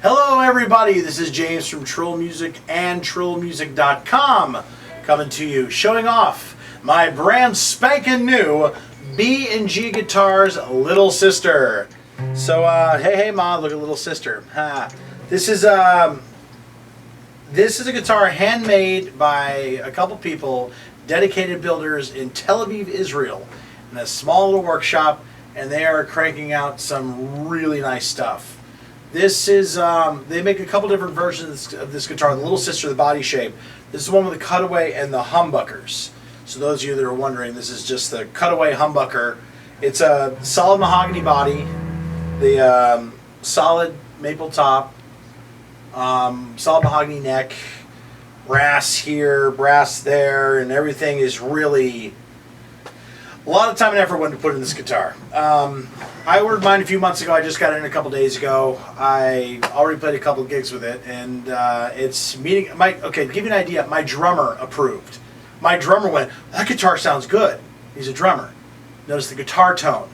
Hello everybody, this is James from Troll Music and TrollMusic.com coming to you, showing off my brand spanking new B&G Guitars Little Sister. So, hey Ma, look at Little Sister. This is a guitar handmade by a couple people, dedicated builders in Tel Aviv, Israel, in a small little workshop, and they are cranking out some really nice stuff. This is, they make a couple different versions of this guitar. The Little Sister, the body shape. This is the one with the cutaway and the humbuckers. So those of you that are wondering, this is just the cutaway humbucker. It's a solid mahogany body, the solid maple top, solid mahogany neck, brass here, brass there, and everything is really a lot of time and effort went to put in this guitar. I ordered mine a few months ago. I just got it in a couple days ago. I already played a couple of gigs with it, and it's meeting my. Okay, to give you an idea, my drummer approved. My drummer went, "That guitar sounds good." He's a drummer. Notice the guitar tone.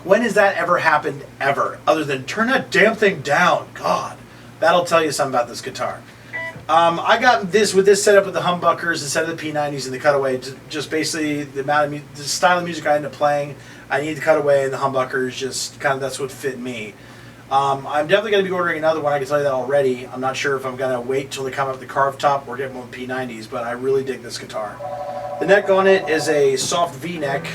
When has that ever happened ever? Other than turn that damn thing down. God, that'll tell you something about this guitar. I got this with this setup with the humbuckers instead of the P90s and the cutaway. Just basically the amount of the style of music I end up playing. I need the cutaway and the humbuckers. Just kind of that's what fit me. I'm definitely going to be ordering another one. I can tell you that already. I'm not sure if I'm going to wait till they come up with the carved top or get one with P90s, but I really dig this guitar. The neck on it is a soft V-neck.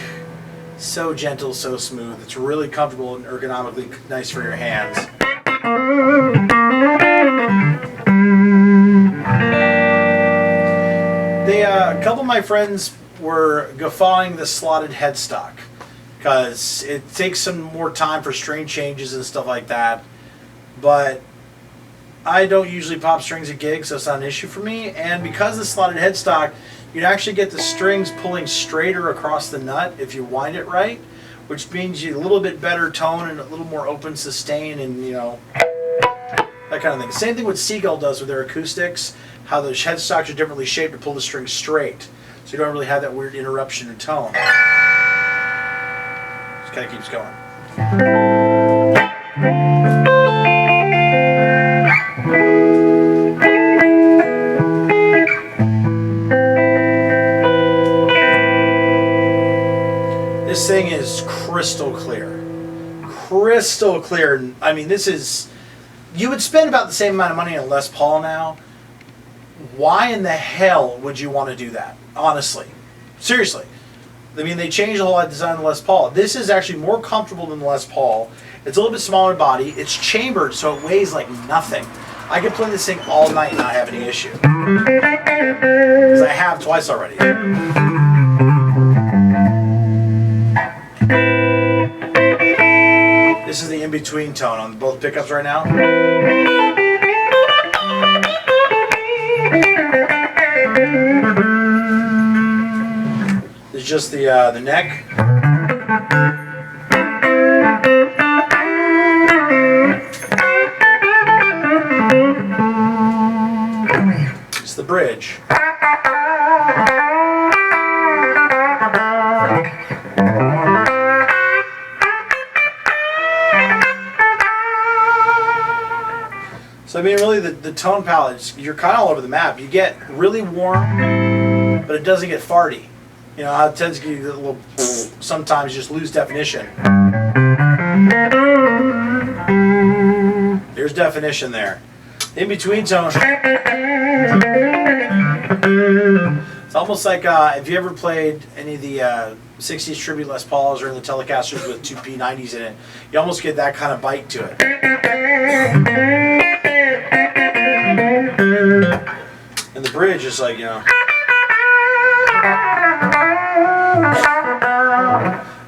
So gentle, so smooth. It's really comfortable and ergonomically nice for your hands. A couple of my friends were guffawing the slotted headstock because it takes some more time for string changes and stuff like that. But I don't usually pop strings at gigs, so it's not an issue for me. And because of the slotted headstock, you can actually get the strings pulling straighter across the nut if you wind it right, which means you get a little bit better tone and a little more open sustain and, you know, that kind of thing. Same thing what Seagull does with their acoustics, how the headstocks are differently shaped to pull the strings straight. So you don't really have that weird interruption in tone. Just kind of keeps going. This thing is crystal clear. Crystal clear. I mean, this is... You would spend about the same amount of money on a Les Paul now. Why in the hell would you want to do that? Honestly. Seriously. I mean, they changed the whole design of the Les Paul. This is actually more comfortable than the Les Paul. It's a little bit smaller body. It's chambered, so it weighs like nothing. I could play this thing all night and not have any issue. Because I have twice already. This is the in-between tone on both pickups right now. This is just the neck. It's the bridge. So I mean, really, the tone palette, you're kind of all over the map. You get really warm, but it doesn't get farty. You know, it tends to get a little, sometimes you just lose definition. There's definition there. In between tone. It's almost like if you ever played any of the 60s tribute Les Pauls or the Telecasters with two P90s in it, you almost get that kind of bite to it. And the bridge is like, you know.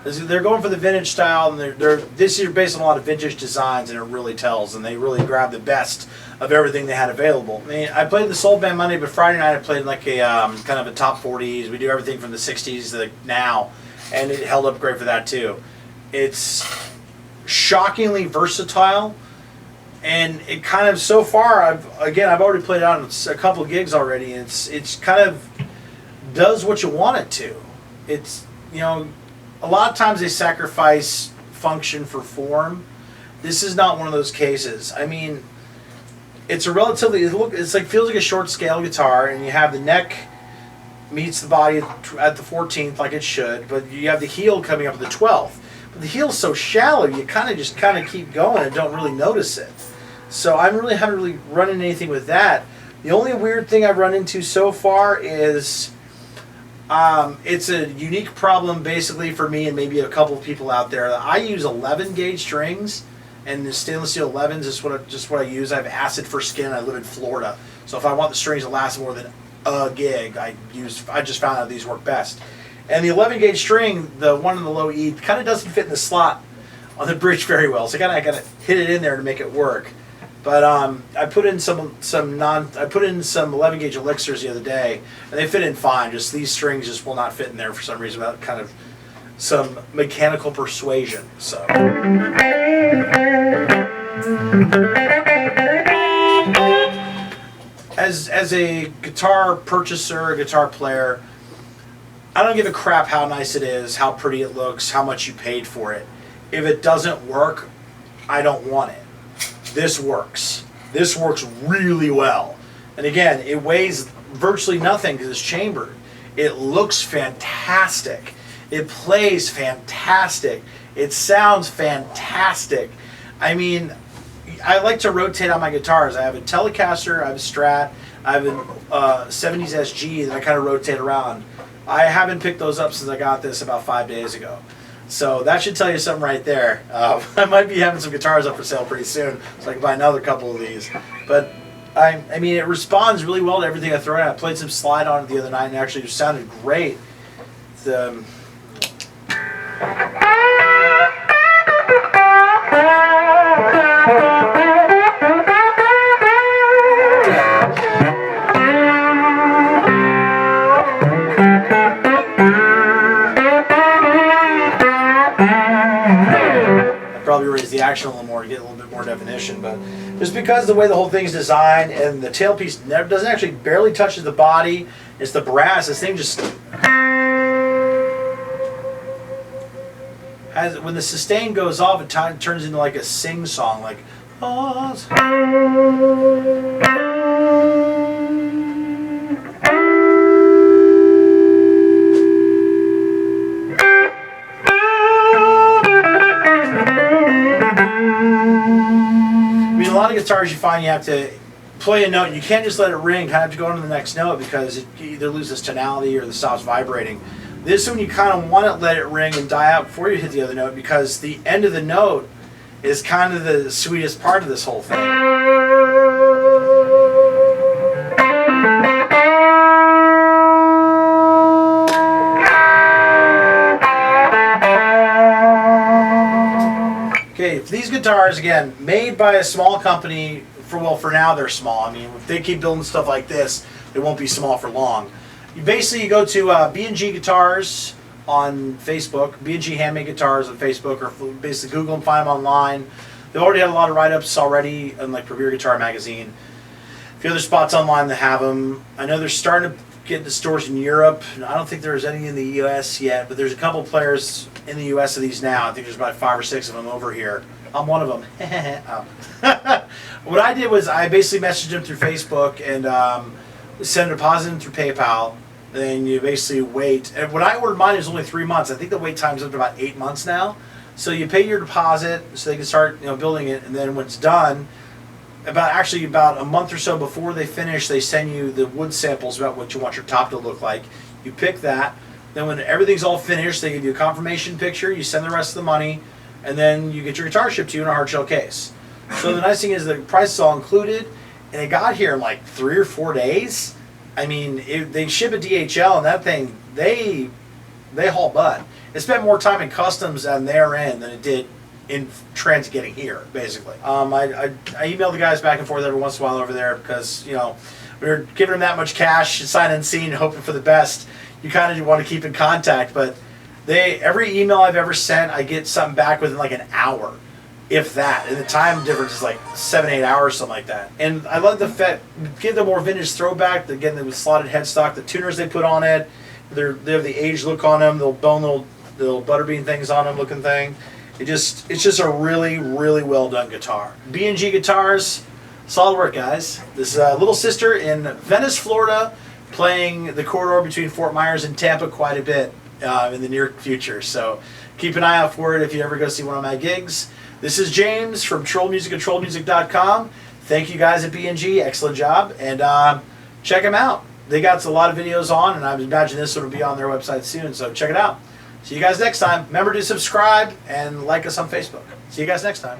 They're going for the vintage style, and this is based on a lot of vintage designs, and it really tells. And they really grab the best of everything they had available. I mean, I played the Soul Band Monday, but Friday night I played like a kind of a top 40s. We do everything from the 60s to now, and it held up great for that too. It's shockingly versatile, and it kind of so far I've already played it on a couple gigs already. And it's kind of does what you want it to. It's, you know, a lot of times they sacrifice function for form. This is not one of those cases. I mean, it's a relatively, it's like, feels like a short scale guitar, and you have the neck meets the body at the 14th like it should, but you have the heel coming up at the 12th. But the heel's so shallow, you kind of keep going and don't really notice it. So I haven't really run into anything with that. The only weird thing I've run into so far is it's a unique problem basically for me and maybe a couple of people out there. I use 11 gauge strings, and the stainless steel 11s is just what I use. I have acid for skin. I live in Florida, so if I want the strings to last more than a gig, I just found out these work best. And the 11 gauge string, the one in the low E, kind of doesn't fit in the slot on the bridge very well, so I gotta hit it in there to make it work. But I put in some 11 gauge elixirs the other day, and they fit in fine. Just these strings just will not fit in there for some reason, without kind of some mechanical persuasion. So. As a guitar purchaser, a guitar player, I don't give a crap how nice it is, how pretty it looks, how much you paid for it. If it doesn't work, I don't want it. This works. This works really well. And again, it weighs virtually nothing because it's chambered. It looks fantastic. It plays fantastic. It sounds fantastic. I mean, I like to rotate on my guitars. I have a Telecaster, I have a Strat, I have a 70s SG that I kind of rotate around. I haven't picked those up since I got this about 5 days ago. So that should tell you something right there. I might be having some guitars up for sale pretty soon, so I can buy another couple of these. But I mean, it responds really well to everything I throw in. I played some slide on it the other night, and actually it sounded great. Probably raise the action a little more to get a little bit more definition, but just because the way the whole thing's designed and the tailpiece doesn't actually barely touches the body, it's the brass. This thing just has, when the sustain goes off, it turns into like a sing song, like oh. A lot of guitars you find you have to play a note and you can't just let it ring, kind of have to go on to the next note because it either loses tonality or the stops vibrating. This one you kind of want to let it ring and die out before you hit the other note, because the end of the note is kind of the sweetest part of this whole thing. Okay, these guitars, again, made by a small company, for now they're small. I mean, if they keep building stuff like this, they won't be small for long. You go to B&G Guitars on Facebook, B&G Handmade Guitars on Facebook, or basically Google them, find them online. They've already had a lot of write-ups already in like Premier Guitar Magazine. A few other spots online that have them. I know they're starting to get into stores in Europe. I don't think there's any in the U.S. yet, but there's a couple players in the U.S. of these now. I think there's about 5 or 6 of them over here. I'm one of them. Oh. What I did was I basically messaged them through Facebook and sent a deposit through PayPal. Then you basically wait. And when I ordered mine, it was only 3 months. I think the wait time's up to about 8 months now. So you pay your deposit so they can start building it, and then when it's done, about a month or so before they finish, they send you the wood samples about what you want your top to look like. You pick that. Then when everything's all finished, they give you a confirmation picture. You send the rest of the money, and then you get your guitar shipped to you in a hard shell case. So the nice thing is the price is all included, and it got here in like 3 or 4 days. I mean, they ship a DHL, and that thing, they haul butt. It spent more time in customs on their end than it did in transit getting here, basically. I emailed the guys back and forth every once in a while over there because, we were giving them that much cash, sight unseen, hoping for the best. You kind of want to keep in contact, but every email I've ever sent, I get something back within like an hour, if that. And the time difference is like 7-8 hours, something like that. And I love give them more vintage throwback. Again, with slotted headstock, the tuners they put on it, they have the age look on them. They'll bone little the little butterbean things on them looking thing. It's just a really, really well done guitar. B&G Guitars, solid work, guys. This is Little Sister in Venice, Florida, playing the corridor between Fort Myers and Tampa quite a bit in the near future. So keep an eye out for it if you ever go see one of my gigs. This is James from Troll Music at trollmusic.com. Thank you guys at B&G. Excellent job. And check them out. They got a lot of videos on, and I imagine this one will be on their website soon. So check it out. See you guys next time. Remember to subscribe and like us on Facebook. See you guys next time.